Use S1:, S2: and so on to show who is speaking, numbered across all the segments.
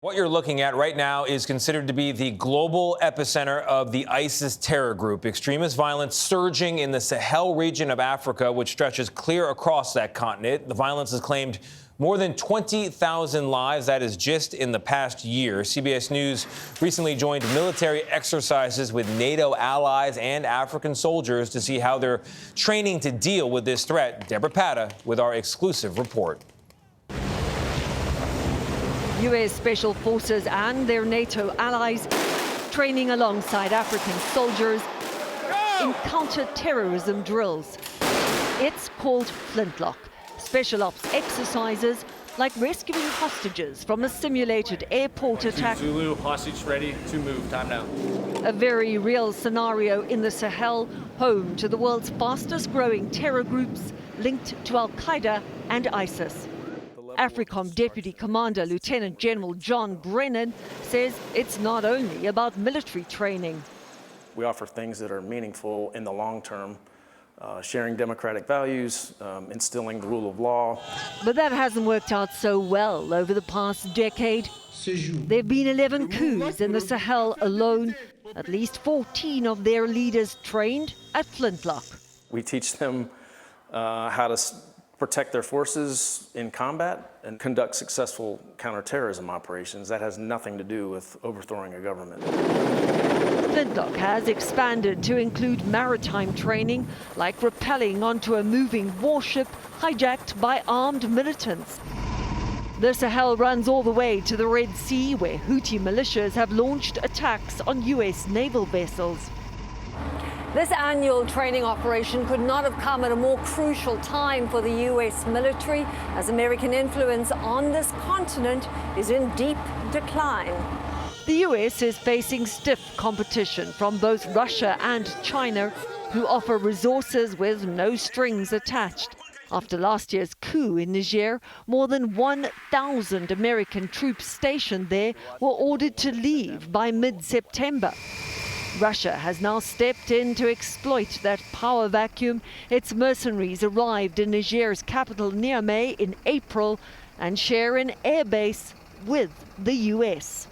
S1: What you're looking at right now is considered to be the global epicenter of the ISIS terror group. Extremist violence surging in the Sahel region of Africa, which stretches clear across that continent. The violence has claimed more than 20,000 lives. That is just in the past year. CBS News recently joined military exercises with NATO allies and African soldiers to see how they're training to deal with this threat. Deborah Patta with our exclusive report.
S2: U.S. Special Forces and their NATO allies training alongside African soldiers in counter-terrorism drills. It's called Flintlock, special ops exercises like rescuing hostages from a simulated airport attack.
S3: Zulu, hostage ready to move. Time now.
S2: A very real scenario in the Sahel, home to the world's fastest growing terror groups linked to Al-Qaeda and ISIS. AFRICOM Deputy Commander Lieutenant General John Brennan says it's not only about military training.
S4: We offer things that are meaningful in the long term, sharing democratic values, instilling the rule of law.
S2: But that hasn't worked out so well over the past decade. There have been 11 coups in the Sahel alone, at least 14 of their leaders trained at Flintlock.
S4: We teach them how to protect their forces in combat and conduct successful counterterrorism operations. That has nothing to do with overthrowing a government.
S2: Flintlock has expanded to include maritime training, like rappelling onto a moving warship hijacked by armed militants. The Sahel runs all the way to the Red Sea, where Houthi militias have launched attacks on U.S. naval vessels.
S5: This annual training operation could not have come at a more crucial time for the U.S. military, as American influence on this continent is in deep decline.
S2: The U.S. is facing stiff competition from both Russia and China, who offer resources with no strings attached. After last year's coup in Niger, more than 1,000 American troops stationed there were ordered to leave by mid-September. Russia has now stepped in to exploit that power vacuum. Its mercenaries arrived in Niger's capital Niamey in April and share an airbase with the U.S.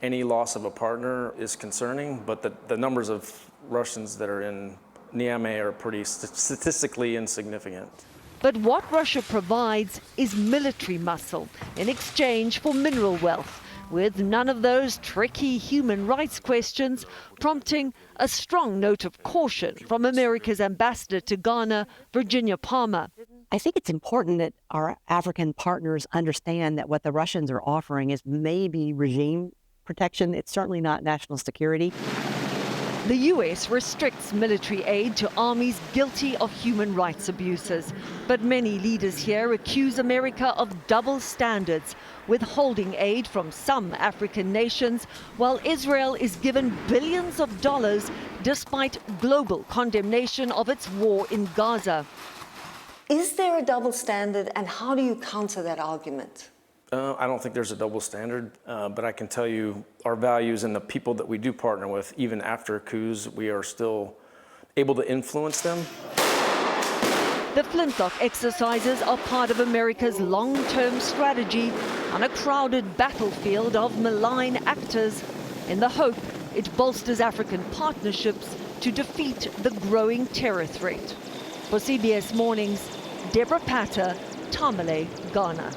S4: Any loss of a partner is concerning, but the numbers of Russians that are in Niamey are pretty statistically insignificant.
S2: But what Russia provides is military muscle in exchange for mineral wealth, with none of those tricky human rights questions, prompting a strong note of caution from America's ambassador to Ghana, Virginia Palmer.
S6: I think it's important that our African partners understand that what the Russians are offering is maybe regime protection. It's certainly not national security.
S2: The U.S. restricts military aid to armies guilty of human rights abuses. But many leaders here accuse America of double standards, withholding aid from some African nations, while Israel is given billions of dollars despite global condemnation of its war in Gaza.
S5: Is there a double standard, and how do you counter that argument?
S4: I don't think there's a double standard, but I can tell you our values and the people that we do partner with, even after coups, we are still able to influence them.
S2: The Flintlock exercises are part of America's long-term strategy on a crowded battlefield of malign actors, in the hope it bolsters African partnerships to defeat the growing terror threat. For CBS Mornings, Deborah Patta, Tamale, Ghana.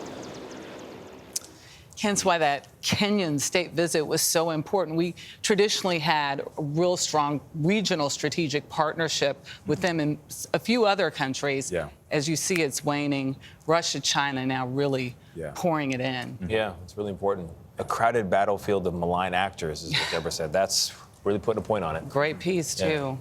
S7: Hence why that Kenyan state visit was so important. We traditionally had a real strong regional strategic partnership with them and a few other countries.
S1: Yeah.
S7: As you see, it's waning. Russia, China now really pouring it in.
S1: Yeah, it's really important. A crowded battlefield of malign actors, is what Deborah said. That's really putting a point on it.
S7: Great piece, too.